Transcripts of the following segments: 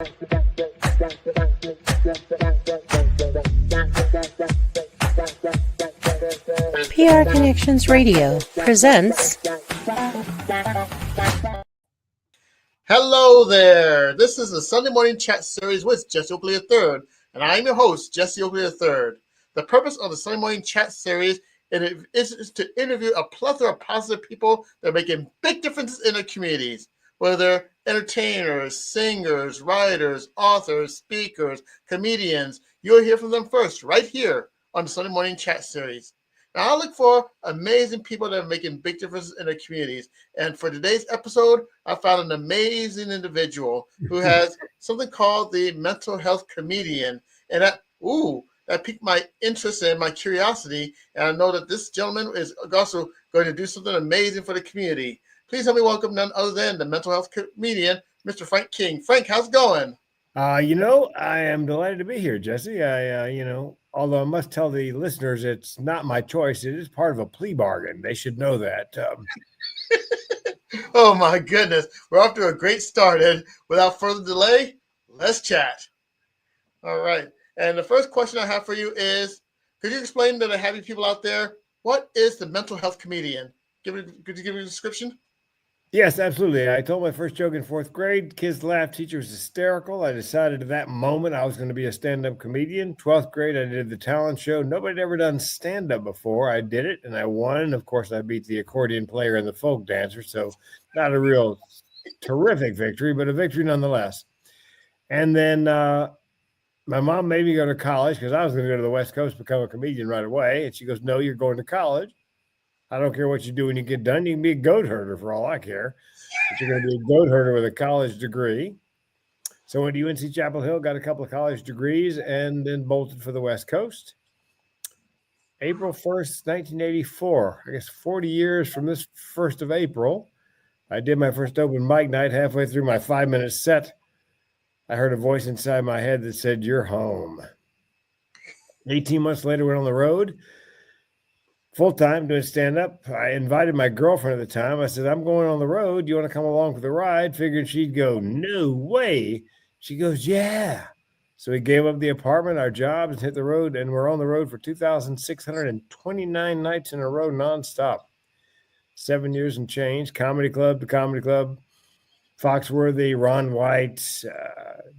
PR Connections Radio presents. Hello there. This is the Sunday Morning Chat Series with Jesse Oakley III, and I'm your host, Jesse Oakley III. The purpose of the Sunday Morning Chat Series is to interview a plethora of positive people that are making big differences in their communities, whether they're entertainers, singers, writers, authors, speakers, comedians. You'll hear from them first, right here on the Sunday Morning Chat Series. Now, I look for amazing people that are making big differences in their communities. And for today's episode, I found an amazing individual who has something called the mental health comedian. And that piqued my interest and my curiosity. And I know that this gentleman is also going to do something amazing for the community. Please help me welcome none other than the mental health comedian, Mr. Frank King. Frank, how's it going? I am delighted to be here, Jesse. Although I must tell the listeners it's not my choice. It is part of a plea bargain. They should know that. Oh, my goodness. We're off to a great start. And without further delay, let's chat. All right. And the first question I have for you is, could you explain to the happy people out there, what is the mental health comedian? Could you give me a description? Yes, absolutely. I told my first joke in fourth grade. Kids laughed. Teacher was hysterical. I decided at that moment I was going to be a stand-up comedian. 12th grade, I did the talent show. Nobody had ever done stand-up before. I did it, and I won. Of course, I beat the accordion player and the folk dancer, so not a real terrific victory, but a victory nonetheless. And then my mom made me go to college because I was going to go to the West Coast, become a comedian right away. And she goes, "No, you're going to college. I don't care what you do when you get done. You can be a goat herder for all I care. But you're going to be a goat herder with a college degree." So I went to UNC Chapel Hill, got a couple of college degrees, and then bolted for the West Coast. April 1st, 1984, I guess 40 years from this 1st of April, I did my first open mic night. Halfway through my 5-minute set, I heard a voice inside my head that said, "You're home." 18 months later, went on the road. Full-time doing stand-up. I invited my girlfriend at the time. I said, "I'm going on the road. Do you want to come along for the ride?" Figured she'd go, "No way." She goes, "Yeah." So we gave up the apartment, our jobs, and hit the road, and we're on the road for 2,629 nights in a row nonstop. 7 years and change. Comedy Club to Comedy Club. Foxworthy, Ron White,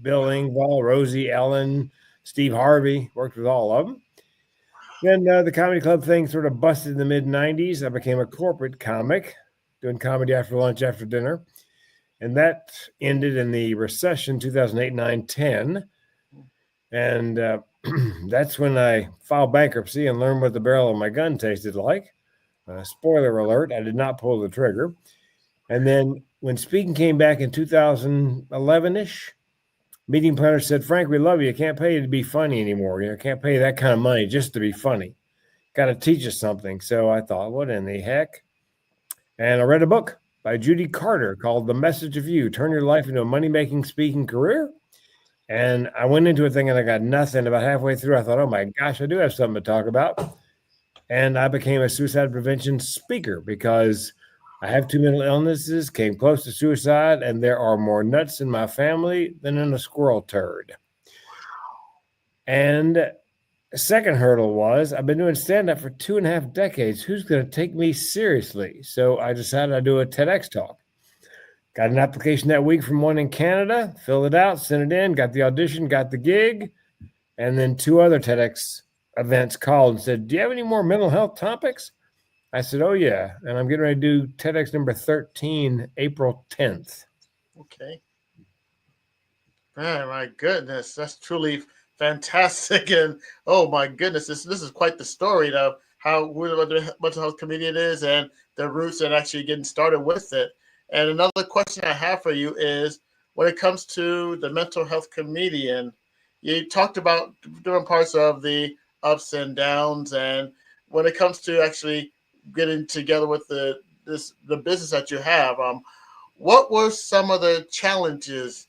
Bill Engvall, Rosie Ellen, Steve Harvey. Worked with all of them. Then the Comedy Club thing sort of busted in the mid-'90s. I became a corporate comic, doing comedy after lunch, after dinner. And that ended in the recession, 2008, 9, 10. And that's when I filed bankruptcy and learned what the barrel of my gun tasted like. Spoiler alert, I did not pull the trigger. And then when speaking came back in 2011-ish, meeting planner said, "Frank, we love you. Can't pay you to be funny anymore. Can't pay you that kind of money just to be funny. Got to teach us something." So I thought, what in the heck? And I read a book by Judy Carter called The Message of You, Turn Your Life into a Money-Making Speaking Career. And I went into it thinking I got nothing. About halfway through, I thought, oh my gosh, I do have something to talk about. And I became a suicide prevention speaker because I have 2 mental illnesses, came close to suicide, and there are more nuts in my family than in a squirrel turd. And the second hurdle was I've been doing stand-up for 2.5 decades. Who's going to take me seriously? So I decided I'd do a TEDx talk. Got an application that week from one in Canada, filled it out, sent it in, got the audition, got the gig, and then 2 other TEDx events called and said, "Do you have any more mental health topics?" I said, "Oh, yeah." And I'm getting ready to do TEDx number 13, April 10th. Okay. Man, my goodness. That's truly fantastic. And, oh, my goodness, this is quite the story of who the mental health comedian is and the roots and actually getting started with it. And another question I have for you is, when it comes to the mental health comedian, you talked about different parts of the ups and downs. And when it comes to actually getting together with the business that you have, what were some of the challenges,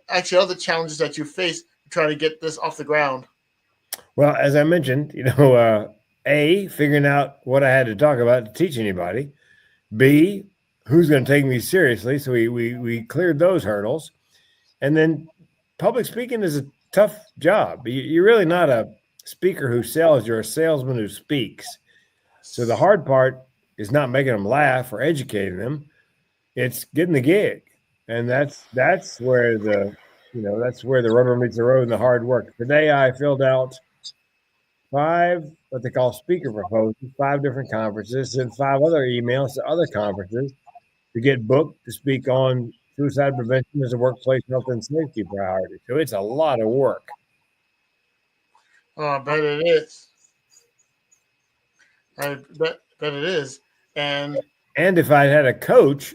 actually other challenges that you faced trying to get this off the ground? Well, as I mentioned, A, figuring out what I had to talk about to teach anybody. B, who's going to take me seriously? So we cleared those hurdles. And then public speaking is a tough job. You're really not a speaker who sells. You're a salesman who speaks. So the hard part is not making them laugh or educating them. It's getting the gig. And that's where that's where the rubber meets the road and the hard work. Today I filled out 5 what they call speaker proposals, 5 different conferences, and 5 other emails to other conferences to get booked to speak on suicide prevention as a workplace health and safety priority. So it's a lot of work. Oh, I bet it is. I bet it is. And if I had a coach,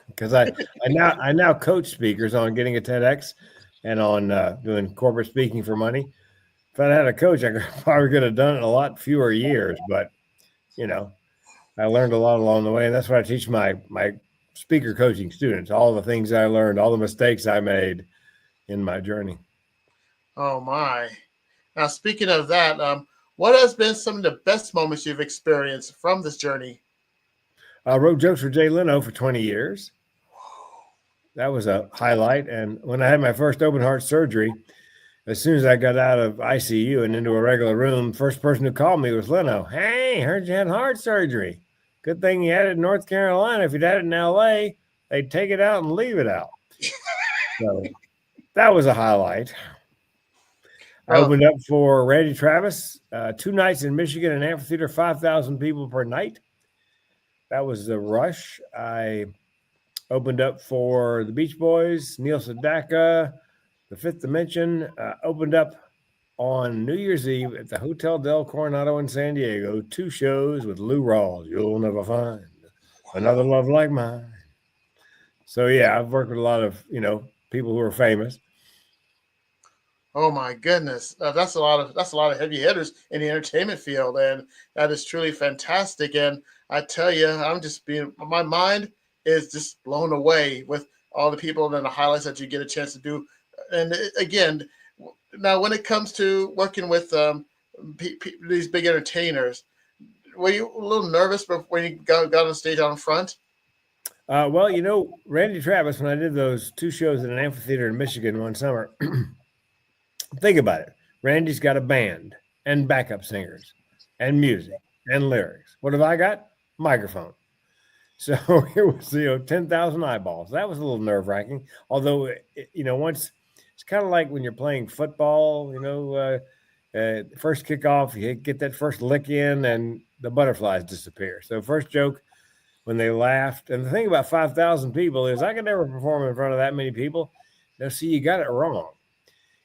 because I now coach speakers on getting a TEDx and on doing corporate speaking for money. If I had a coach, I probably could have done it in a lot fewer years. But I learned a lot along the way, and that's what I teach my speaker coaching students. All the things I learned, all the mistakes I made in my journey. Oh my! Now, speaking of that, what has been some of the best moments you've experienced from this journey? I wrote jokes for Jay Leno for 20 years. That was a highlight. And when I had my first open heart surgery, as soon as I got out of ICU and into a regular room, first person who called me was Leno. Hey, heard you had heart surgery. Good thing you had it in North Carolina. If you'd had it in LA, they'd take it out and leave it out. So that was a highlight. I opened up for Randy Travis, 2 nights in Michigan, an amphitheater, 5,000 people per night. That was the Rush. I opened up for the Beach Boys, Neil Sedaka, the Fifth Dimension. Opened up on New Year's Eve at the Hotel Del Coronado in San Diego. 2 shows with Lou Rawls. You'll never find another love like mine. So yeah, I've worked with a lot of people who are famous. Oh my goodness, that's a lot of heavy hitters in the entertainment field, and that is truly fantastic. And I tell you, my mind is just blown away with all the people and the highlights that you get a chance to do. And again, now when it comes to working with these big entertainers, were you a little nervous when you got on stage out in front? Well, Randy Travis, when I did those 2 shows at an amphitheater in Michigan one summer. Think about it. Randy's got a band and backup singers and music and lyrics. What have I got? Microphone. So it was 10,000 eyeballs. That was a little nerve-wracking. Although, once it's kind of like when you're playing football, first kickoff, you get that first lick in and the butterflies disappear. So first joke, when they laughed. And the thing about 5,000 people is I could never perform in front of that many people. Now, see, you got it wrong.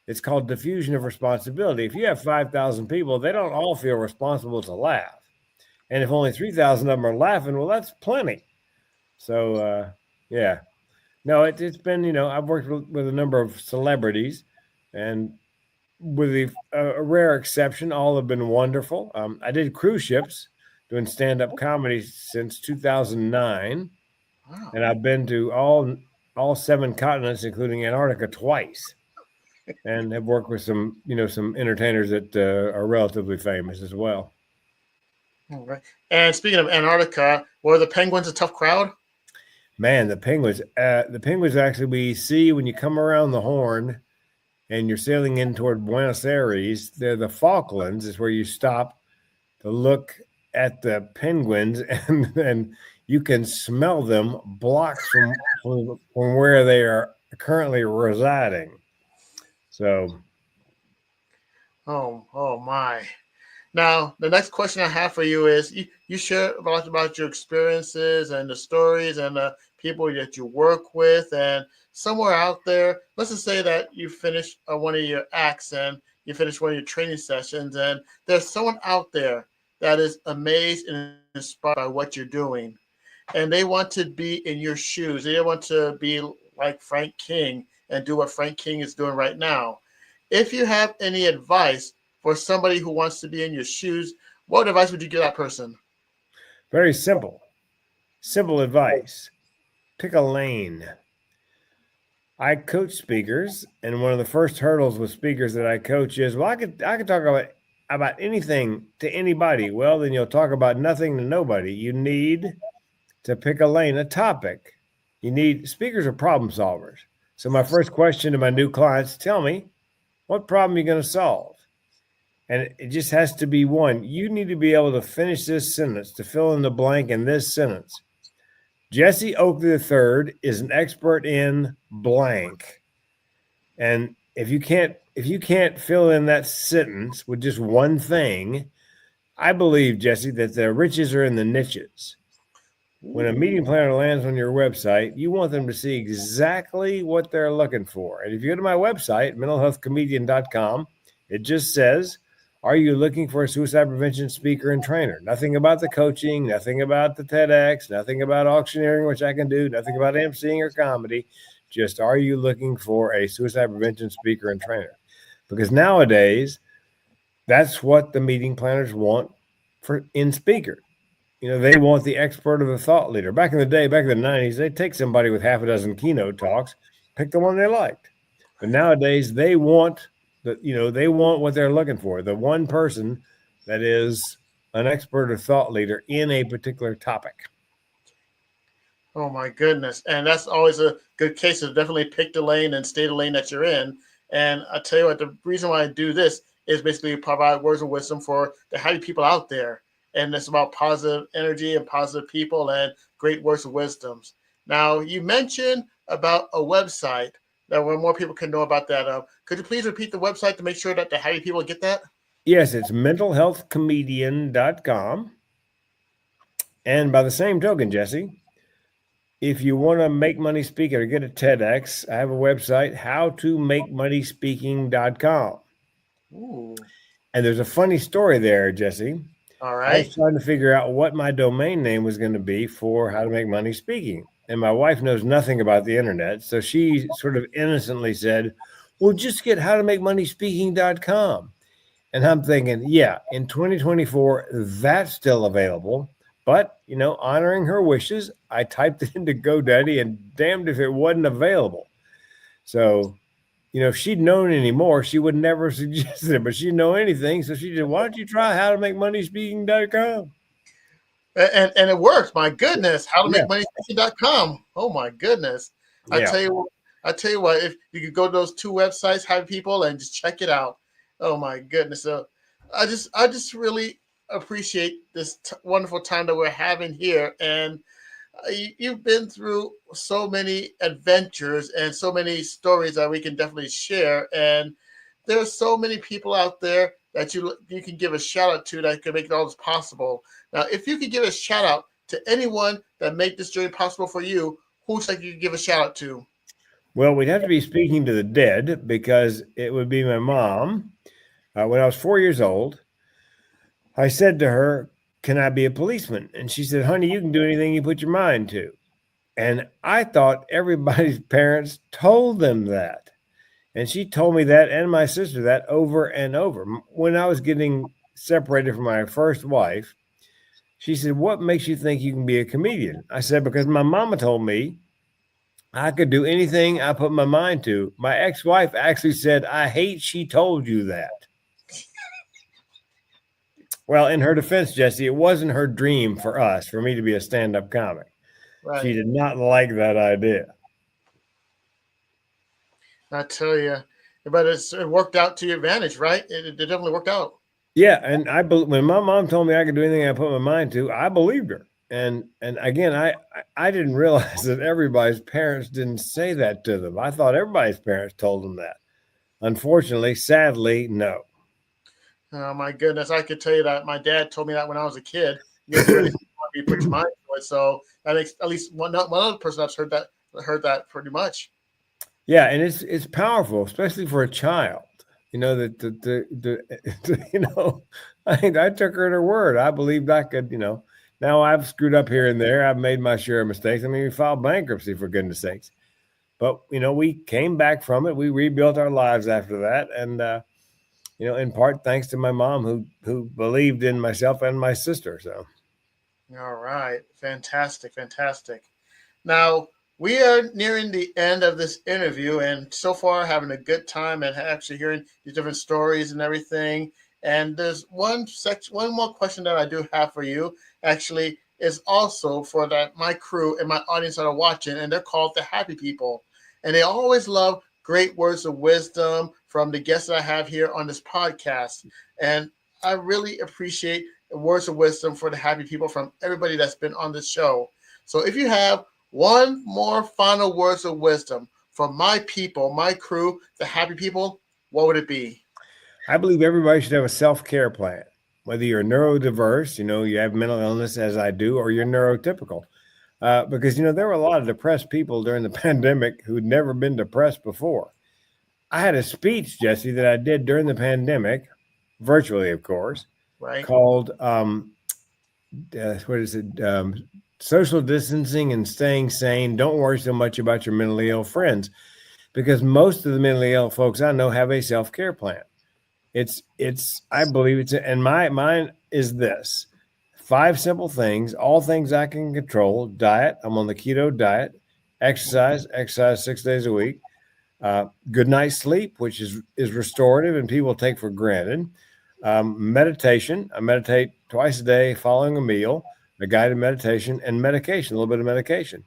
It's called diffusion of responsibility. If you have 5,000 people, they don't all feel responsible to laugh. And if only 3,000 of them are laughing, well, that's plenty. So, yeah. No, it's been, I've worked with a number of celebrities, and with a rare exception, all have been wonderful. I did cruise ships doing stand-up comedy since 2009. Wow. And I've been to all 7 continents, including Antarctica, twice. And have worked with some entertainers that are relatively famous as well. All right. And speaking of Antarctica, were the penguins a tough crowd? Man, the penguins actually we see when you come around the Horn and you're sailing in toward Buenos Aires. They're the Falklands is where you stop to look at the penguins, and you can smell them blocks from where they are currently residing. So, oh my! Now the next question I have for you is: you share about your experiences and the stories and the people that you work with, and somewhere out there, let's just say that you finish one of your acts and you finish one of your training sessions, and there's someone out there that is amazed and inspired by what you're doing, and they want to be in your shoes. They want to be like Frank King and do what Frank King is doing right now. If you have any advice for somebody who wants to be in your shoes, what advice would you give that person? Very simple. Simple advice. Pick a lane. I coach speakers, and one of the first hurdles with speakers that I coach is, well, I could talk about anything to anybody. Well, then you'll talk about nothing to nobody. You need to pick a lane, a topic. Speakers are problem solvers. So my first question to my new clients, tell me, what problem are you going to solve? And it just has to be one. You need to be able to finish this sentence, to fill in the blank in this sentence. Jesse Oakley III is an expert in blank. And if you can't fill in that sentence with just one thing, I believe, Jesse, that the riches are in the niches. When a meeting planner lands on your website, you want them to see exactly what they're looking for. And if you go to my website, mentalhealthcomedian.com, it just says, are you looking for a suicide prevention speaker and trainer? Nothing about the coaching, nothing about the TEDx, nothing about auctioneering, which I can do, nothing about emceeing or comedy. Just, are you looking for a suicide prevention speaker and trainer? Because nowadays, that's what the meeting planners want in speaker. They want the expert or the thought leader. Back in the day, back in the 90s, they'd take somebody with half a dozen keynote talks, pick the one they liked. But nowadays, they want what they're looking for, the one person that is an expert or thought leader in a particular topic. Oh my goodness. And that's always a good case to definitely pick the lane and stay the lane that you're in. And I tell you what, the reason why I do this is basically provide words of wisdom for the happy people out there. And it's about positive energy and positive people and great words of wisdoms. Now, you mentioned about a website that where more people can know about that. Could you please repeat the website to make sure that the happy people get that? Yes, it's mentalhealthcomedian.com. And by the same token, Jesse, if you want to make money speaking or get a TEDx, I have a website, howtomakemoneyspeaking.com. Ooh. And there's a funny story there, Jesse. All I right. was trying to figure out what my domain name was going to be for How to Make Money Speaking. And my wife knows nothing about the internet. So she sort of innocently said, well, just get howtomakemoneyspeaking.com. And I'm thinking, yeah, in 2024, that's still available. But, honoring her wishes, I typed it into GoDaddy and damned if it wasn't available. So, if she'd known any more, she would never have suggested it, but she didn't know anything. So she said, why don't you try howtomakemoneyspeaking.com? And it works. My goodness. Yeah. Howtomakemoneyspeaking.com. Oh my goodness. I Yeah. tell you what, if you could go to those two websites, happy people, and just check it out. Oh my goodness. So I just really appreciate this wonderful time that we're having here. And you've been through so many adventures and so many stories that we can definitely share. And there are so many people out there that you can give a shout out to that can make all this possible. Now, if you could give a shout out to anyone that made this journey possible for you, who's like you could give a shout out to? Well, we'd have to be speaking to the dead because it would be my mom. When I was 4 years old, I said to her, can I be a policeman? And she said, honey, you can do anything you put your mind to. And I thought everybody's parents told them that. And she told me that and my sister that over and over. When I was getting separated from my first wife, she said, what makes you think you can be a comedian? I said, because my mama told me I could do anything I put my mind to. My ex-wife actually said, I hate she told you that. Well, in her defense, Jesse, it wasn't her dream for me to be a stand-up comic. Right. She did not like that idea. I tell you, but it worked out to your advantage, right? It definitely worked out. Yeah, and when my mom told me I could do anything I put my mind to, I believed her. And again, I didn't realize that everybody's parents didn't say that to them. I thought everybody's parents told them that. Unfortunately, sadly, no. Oh my goodness, I could tell you that my dad told me that when I was a kid. You put your mind to it. So that makes at least one other person that's heard that pretty much. Yeah, and it's powerful, especially for a child. I took her at her word. I believed I could, now I've screwed up here and there. I've made my share of mistakes. I mean, we filed bankruptcy, for goodness sakes. But, we came back from it. We rebuilt our lives after that. And, in part thanks to my mom who believed in myself and my sister. So. All right. Fantastic. Now, we are nearing the end of this interview, and so far having a good time and actually hearing these different stories and everything. And there's one more question that I do have for you. Actually, is also for my crew and my audience that are watching, and they're called the Happy People. and they always love great words of wisdom from the guests that I have here on this podcast. And I really appreciate the words of wisdom for the happy people from everybody that's been on the show. So if you have one more final words of wisdom from my people, my crew, the happy people, what would it be? I believe everybody should have a self-care plan, whether you're neurodiverse, you have mental illness as I do, or you're neurotypical. Because, there were a lot of depressed people during the pandemic who'd never been depressed before. I had a speech, Jesse, that I did during the pandemic, virtually, of course, right, called, social distancing and staying sane. Don't worry so much about your mentally ill friends, because most of the mentally ill folks I know have a self-care plan. I believe and mine is this: 5 simple things, all things I can control. Diet, I'm on the keto diet. Exercise 6 days a week. Good night's sleep, which is restorative and people take for granted. Meditation, I meditate twice a day following a meal, a guided meditation, and medication, a little bit of medication.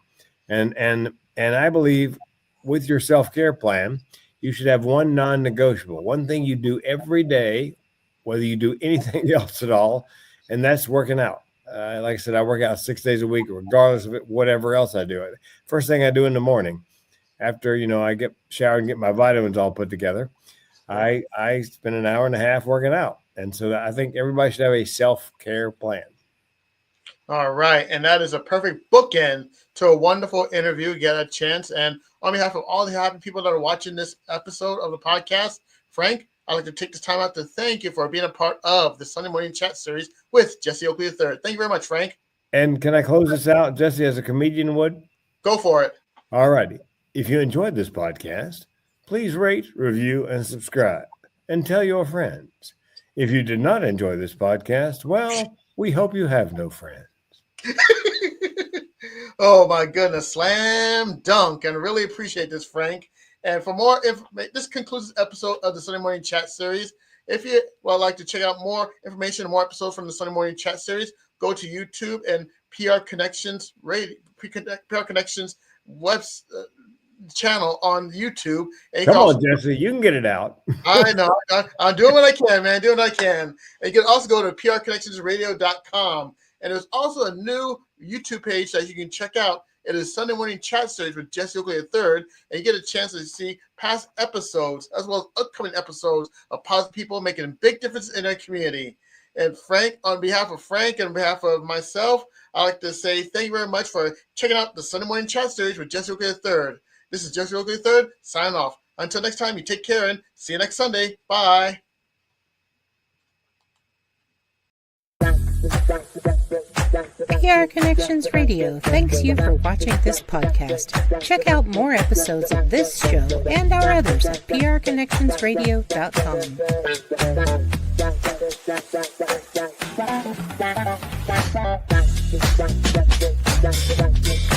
And I believe with your self-care plan, you should have one non-negotiable, one thing you do every day, whether you do anything else at all, and that's working out. Like I said, I work out 6 days a week, regardless of it, whatever else I do. First thing I do in the morning, after I get showered and get my vitamins all put together, I spend an hour and a half working out. And so I think everybody should have a self-care plan. All right. And that is a perfect bookend to a wonderful interview. Get a chance. And on behalf of all the happy people that are watching this episode of the podcast, Frank, I'd like to take this time out to thank you for being a part of the Sunday Morning Chat Series with Jesse Oakley III. Thank you very much, Frank. And can I close this out, Jesse, as a comedian would? Go for it. All righty. If you enjoyed this podcast, please rate, review, and subscribe, and tell your friends. If you did not enjoy this podcast, well, we hope you have no friends. Oh, my goodness. Slam dunk. And really appreciate this, Frank. And for more information, this concludes this episode of the Sunday Morning Chat Series. If you would like to check out more information and more episodes from the Sunday Morning Chat Series, go to YouTube and PR Connections PR Connections web channel on YouTube. And Come on, Jesse, you can get it out. I know. I'm doing what I can, man. Doing what I can. And you can also go to prconnectionsradio.com. And there's also a new YouTube page that you can check out. It is Sunday Morning Chat Series with Jesse Oakley III, and you get a chance to see past episodes as well as upcoming episodes of positive people making a big difference in their community. And Frank, on behalf of Frank and on behalf of myself, I'd like to say thank you very much for checking out the Sunday Morning Chat Series with Jesse Oakley III. This is Jesse Oakley III, signing off. Until next time, you take care and see you next Sunday. Bye. PR Connections Radio thanks you for watching this podcast. Check out more episodes of this show and our others at prconnectionsradio.com.